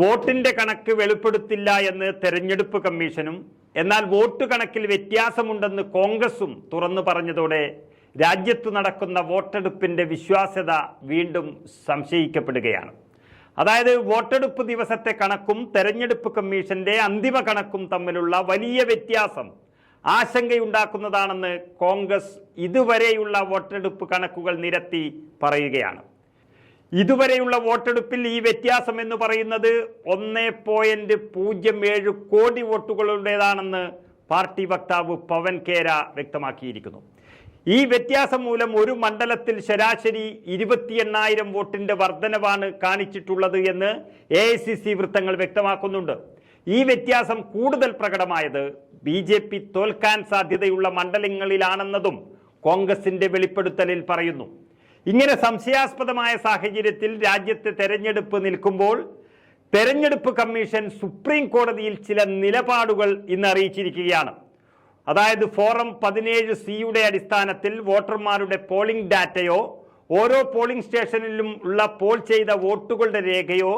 വോട്ടിന്റെ കണക്ക് വെളിപ്പെടുത്തില്ല എന്ന് തെരഞ്ഞെടുപ്പ് കമ്മീഷനും എന്നാൽ വോട്ട് കണക്കിൽ വ്യത്യാസമുണ്ടെന്ന് കോൺഗ്രസും തുറന്നു പറഞ്ഞതോടെ രാജ്യത്ത് നടക്കുന്ന വോട്ടെടുപ്പിന്റെ വിശ്വാസ്യത വീണ്ടും സംശയിക്കപ്പെടുകയാണ്. അതായത് വോട്ടെടുപ്പ് ദിവസത്തെ കണക്കും തെരഞ്ഞെടുപ്പ് കമ്മീഷന്റെ അന്തിമ കണക്കും തമ്മിലുള്ള വലിയ വ്യത്യാസം ആശങ്കയുണ്ടാക്കുന്നതാണെന്ന് കോൺഗ്രസ് ഇതുവരെയുള്ള വോട്ടെടുപ്പ് കണക്കുകൾ നിരത്തി പറയുകയാണ്. ഇതുവരെയുള്ള വോട്ടെടുപ്പിൽ ഈ വ്യത്യാസം എന്ന് പറയുന്നത് 1.07 കോടി വോട്ടുകളുടേതാണെന്ന് പാർട്ടി വക്താവ് പവൻ കേര വ്യക്തമാക്കിയിരിക്കുന്നു. ഈ വ്യത്യാസം മൂലം ഒരു മണ്ഡലത്തിൽ ശരാശരി 28,000 വോട്ടിന്റെ വർധനവാണ് കാണിച്ചിട്ടുള്ളത് എന്ന് AICC വൃത്തങ്ങൾ വ്യക്തമാക്കുന്നുണ്ട്. ഈ വ്യത്യാസം കൂടുതൽ പ്രകടമായത് BJP തോൽക്കാൻ സാധ്യതയുള്ള മണ്ഡലങ്ങളിലാണെന്നതും കോൺഗ്രസിന്റെ വെളിപ്പെടുത്തലിൽ പറയുന്നു. ഇങ്ങനെ സംശയാസ്പദമായ സാഹചര്യത്തിൽ രാജ്യത്തെ തെരഞ്ഞെടുപ്പ് നിൽക്കുമ്പോൾ തെരഞ്ഞെടുപ്പ് കമ്മീഷൻ സുപ്രീം കോടതിയിൽ ചില നിലപാടുകൾ ഇന്ന് അറിയിച്ചിരിക്കുകയാണ്. അതായത് ഫോറം 17C അടിസ്ഥാനത്തിൽ വോട്ടർമാരുടെ പോളിംഗ് ഡാറ്റയോ ഓരോ പോളിംഗ് സ്റ്റേഷനിലും ഉള്ള പോൾ ചെയ്ത വോട്ടുകളുടെ രേഖയോ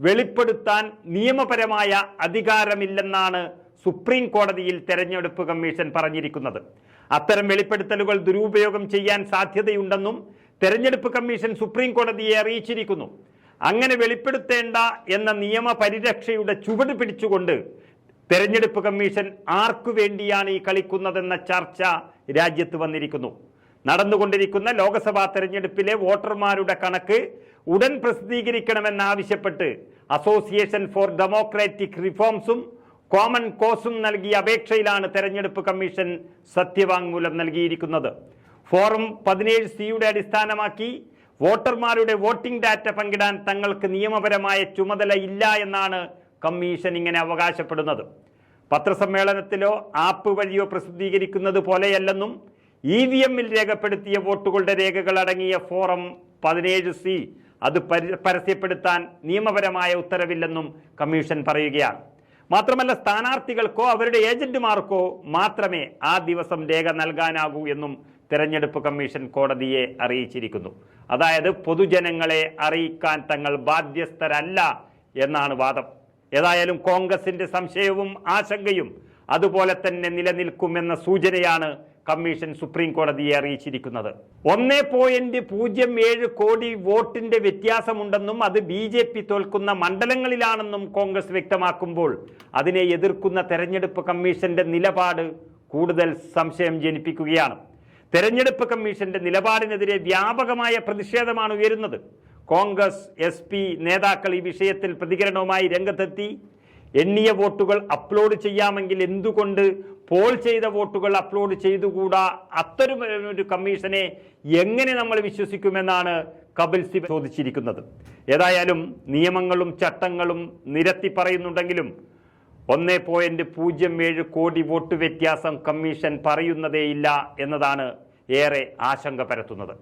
വെളിപ്പെടുത്താൻ നിയമപരമായ അധികാരമില്ലെന്നാണ് സുപ്രീം കോടതിയിൽ തെരഞ്ഞെടുപ്പ് കമ്മീഷൻ പറഞ്ഞിരിക്കുന്നത്. അത്തരം വെളിപ്പെടുത്തലുകൾ ദുരുപയോഗം ചെയ്യാൻ സാധ്യതയുണ്ടെന്നും തെരഞ്ഞെടുപ്പ് കമ്മീഷൻ സുപ്രീം കോടതിയെ അറിയിച്ചിരിക്കുന്നു. അങ്ങനെ വെളിപ്പെടുത്തേണ്ട എന്ന നിയമപരിരക്ഷയുടെ ചുവട് പിടിച്ചുകൊണ്ട് തെരഞ്ഞെടുപ്പ് കമ്മീഷൻ ആർക്കു വേണ്ടിയാണ് ഈ കളിക്കുന്നതെന്ന ചർച്ച രാജ്യത്ത് വന്നിരിക്കുന്നു. നടന്നുകൊണ്ടിരിക്കുന്ന ലോക്സഭാ തെരഞ്ഞെടുപ്പിലെ വോട്ടർമാരുടെ കണക്ക് ഉടൻ പ്രസിദ്ധീകരിക്കണമെന്നാവശ്യപ്പെട്ട് അസോസിയേഷൻ ഫോർ ഡെമോക്രാറ്റിക് റിഫോംസും കോമൺ കോസും നൽകിയ അപേക്ഷയിലാണ് തെരഞ്ഞെടുപ്പ് കമ്മീഷൻ സത്യവാങ്മൂലം നൽകിയിരിക്കുന്നത്. ഫോറം 17C അടിസ്ഥാനമാക്കി വോട്ടർമാരുടെ വോട്ടിംഗ് ഡാറ്റ പങ്കിടാൻ തങ്ങൾക്ക് നിയമപരമായ ചുമതല ഇല്ല എന്നാണ് കമ്മീഷൻ ഇങ്ങനെ അവകാശപ്പെടുന്നത്. പത്രസമ്മേളനത്തിലോ ആപ്പ് വഴിയോ പ്രസിദ്ധീകരിക്കുന്നത് പോലെയല്ലെന്നും EVMൽ രേഖപ്പെടുത്തിയ വോട്ടുകളുടെ രേഖകൾ അടങ്ങിയ ഫോറം 17C അത് പരസ്യപ്പെടുത്താൻ നിയമപരമായ ഉത്തരവില്ലെന്നും കമ്മീഷൻ പറയുകയാണ്. മാത്രമല്ല സ്ഥാനാർത്ഥികൾക്കോ അവരുടെ ഏജന്റുമാർക്കോ മാത്രമേ ആ ദിവസം രേഖ നൽകാനാകൂ എന്നും തെരഞ്ഞെടുപ്പ് കമ്മീഷൻ കോടതിയെ അറിയിച്ചിരിക്കുന്നു. അതായത് പൊതുജനങ്ങളെ അറിയിക്കാൻ തങ്ങൾ ബാധ്യസ്ഥരല്ല എന്നാണ് വാദം. ഏതായാലും കോൺഗ്രസിന്റെ സംശയവും ആശങ്കയും അതുപോലെ തന്നെ നിലനിൽക്കുമെന്ന സൂചനയാണ് കമ്മീഷൻ സുപ്രീം കോടതിയെ അറിയിച്ചിരിക്കുന്നത്. 1.07 കോടി വോട്ടിന്റെ വ്യത്യാസമുണ്ടെന്നും അത് BJP തോൽക്കുന്ന മണ്ഡലങ്ങളിലാണെന്നും കോൺഗ്രസ് വ്യക്തമാക്കുമ്പോൾ അതിനെ എതിർക്കുന്ന തെരഞ്ഞെടുപ്പ് കമ്മീഷന്റെ നിലപാട് കൂടുതൽ സംശയം ജനിപ്പിക്കുകയാണ്. തെരഞ്ഞെടുപ്പ് കമ്മീഷന്റെ നിലപാടിനെതിരെ വ്യാപകമായ പ്രതിഷേധമാണ് ഉയരുന്നത്. കോൺഗ്രസ് SP നേതാക്കൾ ഈ വിഷയത്തിൽ പ്രതികരണവുമായി രംഗത്തെത്തി. എണ്ണിയ വോട്ടുകൾ അപ്ലോഡ് ചെയ്യാമെങ്കിൽ എന്തുകൊണ്ട് പോൾ ചെയ്ത വോട്ടുകൾ അപ്ലോഡ് ചെയ്തുകൂടാ? അത്തരമൊരു കമ്മീഷനെ എങ്ങനെ നമ്മൾ വിശ്വസിക്കുമെന്നാണ് കപിൽ സിബൽ ചോദിച്ചിരിക്കുന്നത്. ഏതായാലും നിയമങ്ങളും ചട്ടങ്ങളും നിരത്തി പറയുന്നുണ്ടെങ്കിലും 1.07 കോടി വോട്ട് വ്യത്യാസം കമ്മീഷൻ പറയുന്നതേയില്ല എന്നതാണ് ഏറെ ആശങ്ക പരത്തുന്നത്.